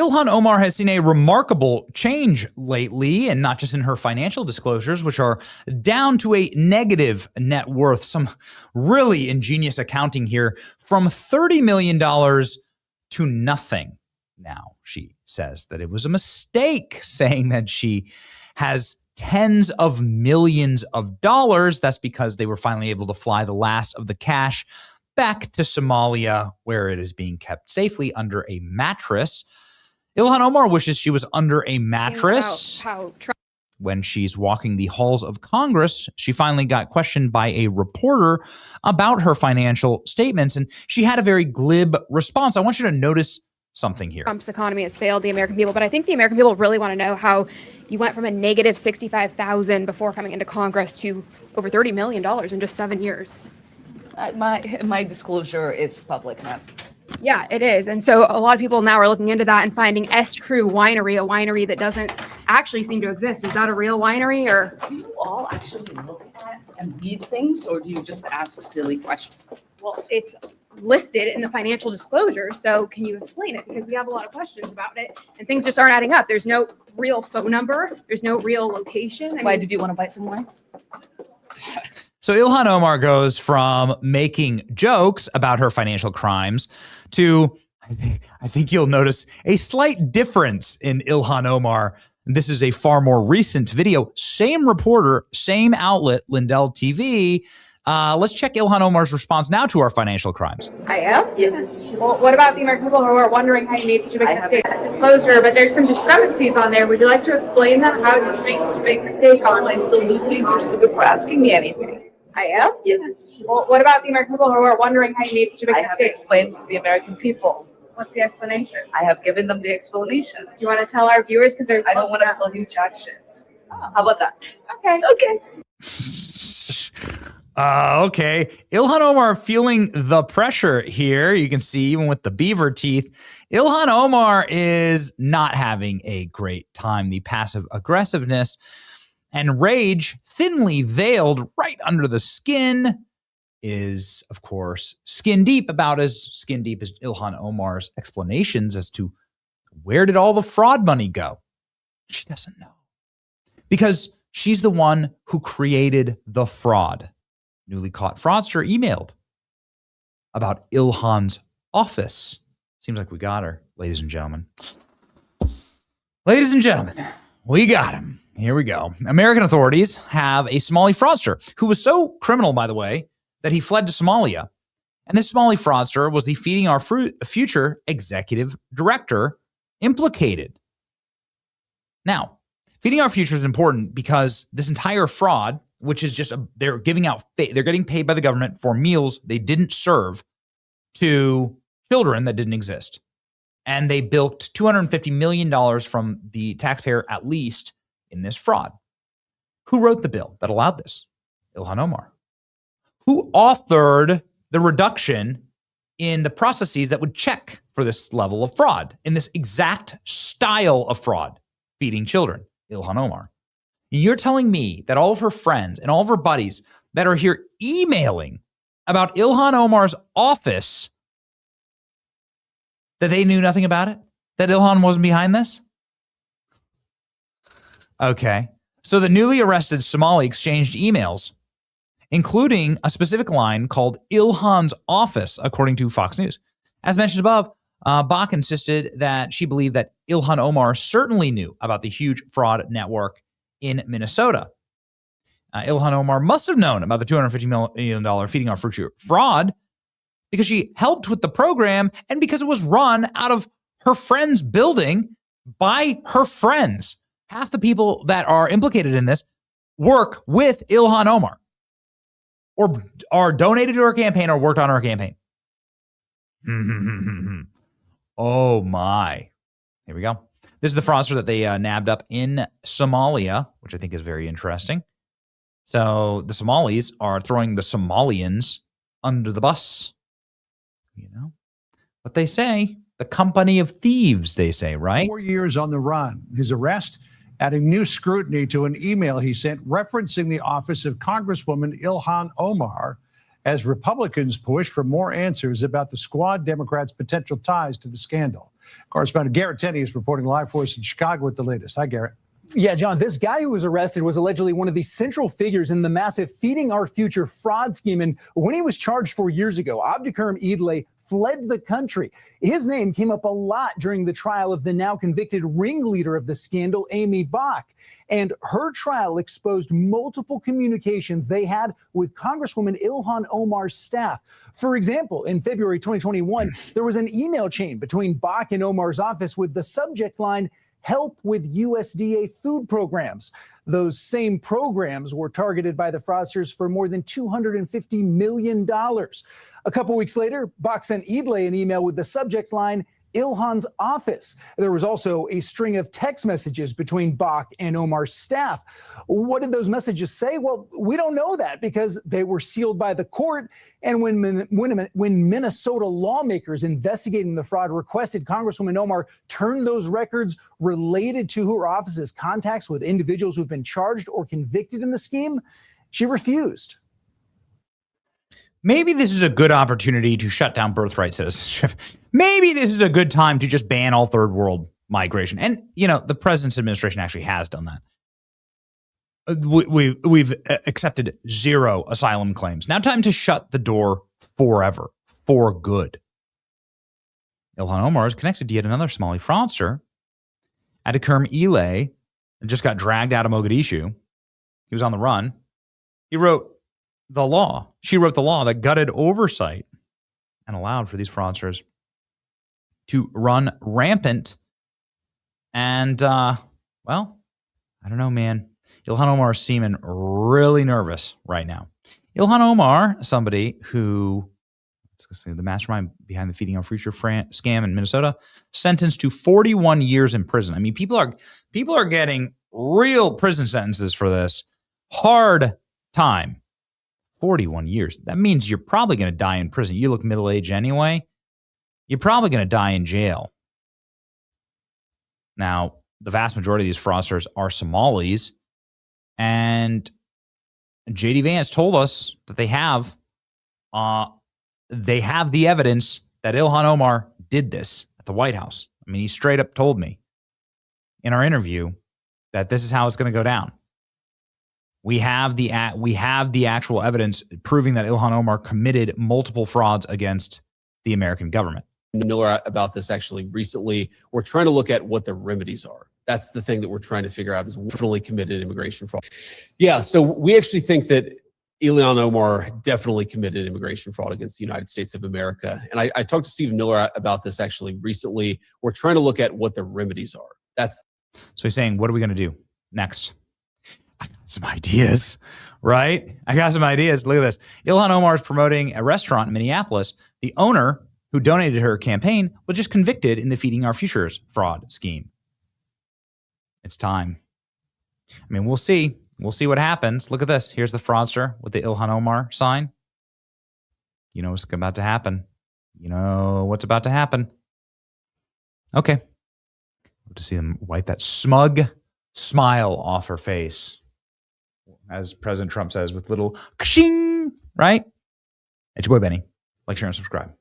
Ilhan Omar has seen a remarkable change lately, and not just in her financial disclosures, which are down to a negative net worth. Some really ingenious accounting here, from $30 million to nothing. Now, she says that it was a mistake saying that she has tens of millions of dollars. That's because they were finally able to fly the last of the cash back to Somalia, where it is being kept safely under a mattress. Ilhan Omar wishes she was under a mattress. When she's walking the halls of Congress, she finally got questioned by a reporter about her financial statements, and she had a very glib response. I want you to notice something here. Trump's economy has failed the American people, but I think the American people really want to know how you went from a negative 65,000 before coming into Congress to over $30 million in just 7 years. My disclosure is public now. Yeah, it is. And so a lot of people now are looking into that and finding S. Crew Winery, a winery that doesn't actually seem to exist. Is that a real winery, or? Do you all actually look at and read things, or do you just ask silly questions? Well, it's listed in the financial disclosure, so can you explain it? Because we have a lot of questions about it, and things just aren't adding up. There's no real phone number. There's no real location. Why did you want to buy some wine? So Ilhan Omar goes from making jokes about her financial crimes to, I think you'll notice, a slight difference in Ilhan Omar. This is a far more recent video. Same reporter, same outlet, Lindell TV. Let's check Ilhan Omar's response now to our financial crimes. I am? Yes. Well, what about the American people who are wondering how you made such a big mistake? Disclosure, but there's some discrepancies on there. Would you like to explain that? How did you make such a big mistake on? Absolutely, you're stupid for asking me anything. I am? Yes. Well, what about the American people who are wondering how you made such a big I mistake? have explained to the American people. What's the explanation? I have given them the explanation. Do you want to tell our viewers? Because I don't want to tell you jack shit. Oh. How about that? Okay. Okay. Okay. Ilhan Omar feeling the pressure here. You can see even with the beaver teeth, Ilhan Omar is not having a great time. The passive aggressiveness and rage, thinly veiled right under the skin, is, of course, skin deep, about as skin deep as Ilhan Omar's explanations as to where did all the fraud money go. She doesn't know. Because she's the one who created the fraud. Newly caught fraudster emailed about Ilhan's office. Seems like we got her, ladies and gentlemen. Ladies and gentlemen, we got him. Here we go. American authorities have a Somali fraudster who was so criminal, by the way, that he fled to Somalia. And this Somali fraudster was the Feeding Our Future executive director implicated. Now, Feeding Our Future is important because this entire fraud, which is just they're giving out, they're getting paid by the government for meals they didn't serve to children that didn't exist. And they bilked $250 million from the taxpayer at least in this fraud. Who wrote the bill that allowed this? Ilhan Omar. Who authored the reduction in the processes that would check for this level of fraud, in this exact style of fraud, feeding children? Ilhan Omar. You're telling me that all of her friends and all of her buddies that are here emailing about Ilhan Omar's office, that they knew nothing about it? That Ilhan wasn't behind this? Okay. So the newly arrested Somali exchanged emails, including a specific line called Ilhan's office, according to Fox News. As mentioned above, Bach insisted that she believed that Ilhan Omar certainly knew about the huge fraud network in Minnesota. Ilhan Omar must have known about the $250 million Feeding Our Future fraud because she helped with the program and because it was run out of her friend's building by her friends. Half the people that are implicated in this work with Ilhan Omar or are donated to her campaign or worked on her campaign. Oh my. Here we go. This is the fraudster that they nabbed up in Somalia, which I think is very interesting. So the Somalis are throwing the Somalians under the bus. You know what they say? The company of thieves, they say, right? 4 years on the run. His arrest adding new scrutiny to an email he sent referencing the office of Congresswoman Ilhan Omar as Republicans push for more answers about the Squad Democrats' potential ties to the scandal. Correspondent Garrett Tenney is reporting live for us in Chicago with the latest. Hi, Garrett. Yeah, John, this guy who was arrested was allegedly one of the central figures in the massive Feeding Our Future fraud scheme. And when he was charged 4 years ago, Abdikarim Idle fled the country. His name came up a lot during the trial of the now convicted ringleader of the scandal, Amy Bach. And her trial exposed multiple communications they had with Congresswoman Ilhan Omar's staff. For example, in February 2021, there was an email chain between Bach and Omar's office with the subject line, "Help with USDA food programs." Those same programs were targeted by the fraudsters for more than $250 million. A couple weeks later, Bach sent Idle an email with the subject line, Ilhan's office. There was also a string of text messages between Bach and Omar's staff. What did those messages say? Well, we don't know that because they were sealed by the court. And when Minnesota lawmakers investigating the fraud requested Congresswoman Omar turn those records related to her office's contacts with individuals who've been charged or convicted in the scheme, she refused. Maybe this is a good opportunity to shut down birthright citizenship. Maybe this is a good time to just ban all third world migration. And, you know, the president's administration actually has done that. We've accepted 0 asylum claims. Now time to shut the door forever, for good. Ilhan Omar is connected to yet another Somali fraudster. Abdikarim Idle just got dragged out of Mogadishu. He was on the run. She wrote the law that gutted oversight and allowed for these fraudsters to run rampant. And, well, I don't know, man. Ilhan Omar is seeming really nervous right now. Ilhan Omar, somebody who, let's say, the mastermind behind the Feeding Our Future scam in Minnesota, sentenced to 41 years in prison. I mean, people are getting real prison sentences for this. Hard time. 41 years. That means you're probably going to die in prison. You look middle-aged anyway. You're probably going to die in jail. Now, the vast majority of these fraudsters are Somalis. And J.D. Vance told us that they have the evidence that Ilhan Omar did this at the White House. I mean, he straight up told me in our interview that this is how it's going to go down. We have the actual evidence proving that Ilhan Omar committed multiple frauds against the American government. Miller about this actually recently. We're trying to look at what the remedies are. That's the thing that we're trying to figure out is definitely committed immigration fraud. Yeah, so we actually think that Ilhan Omar definitely committed immigration fraud against the United States of America. And I talked to Stephen Miller about this actually recently. We're trying to look at what the remedies are. So he's saying, what are we going to do next? I got some ideas, right? I got some ideas. Look at this. Ilhan Omar is promoting a restaurant in Minneapolis. The owner who donated her campaign was just convicted in the Feeding Our Futures fraud scheme. It's time. I mean, we'll see. We'll see what happens. Look at this. Here's the fraudster with the Ilhan Omar sign. You know what's about to happen. You know what's about to happen. Okay. Love to see them wipe that smug smile off her face. As President Trump says, with little kshing, right? It's your boy Benny. Like, share, and subscribe.